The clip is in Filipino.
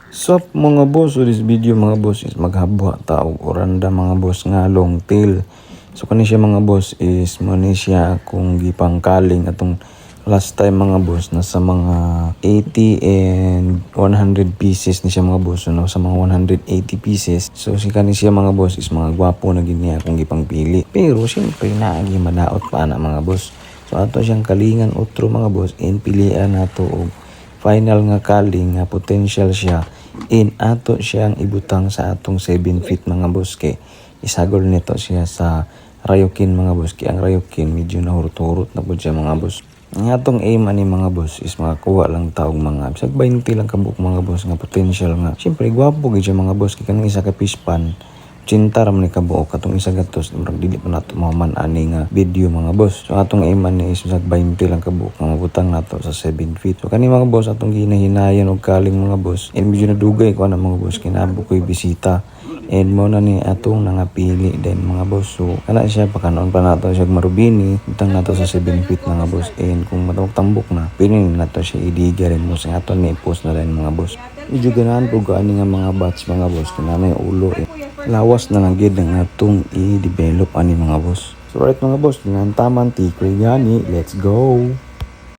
So mga boss, so this video mga boss is maghabwa ta og oranda mga boss nga long tail. So kani siya mga boss is mo ni siya kung gipangkaling atong last time mga boss na sa mga 80 and 100 pieces ni siya mga boss, no, sa mga 180 pieces. So si kani siya mga boss is mga gwapo na gini akong gipangpili. Pero siyempre naagi madaot pa na mga boss. So ato siyang kalingan otro mga boss and pilian nato og final nga kaling nga potential siya in ato siyang ibutang sa atong 7 feet mga boss kay isagol nito siya sa Ryokin mga boss kay ang Ryokin medyo nahurot-hurot na po siya mga boss. Ang atong aim ani mga boss is makakuha lang taog mga bisag 20 lang kabuk mga boss nga potential nga. Siyempre gwapo gid siya mga boss kay kanang isa ka fish pan cinta ra man ni kabuok katong isa gatos murag dili pa nato mahuman ani nga video mga boss. So atong aim ani is bisag 20 lang kabuok nga mabutang nato sa 7 feet. So kani mga boss atong ginahinayan og kaling mga boss and medyo nadugay ko na mga boss kinabo ko'y bisita and mo na ni atong nangapili din mga boss. So kana siya pakanoon pa nato siya marubini butang nato sa 7 feet mga boss and kung matawag tambok na pinin nato siya idiga rin mo sa aton ni post na rin mga boss. Medyo ganahan po gaani nga mga bats mga boss kinanay ulo lawas na lang gid ang atong i-develop ani mga boss. So right mga boss, nga taman tikri gani, let's go.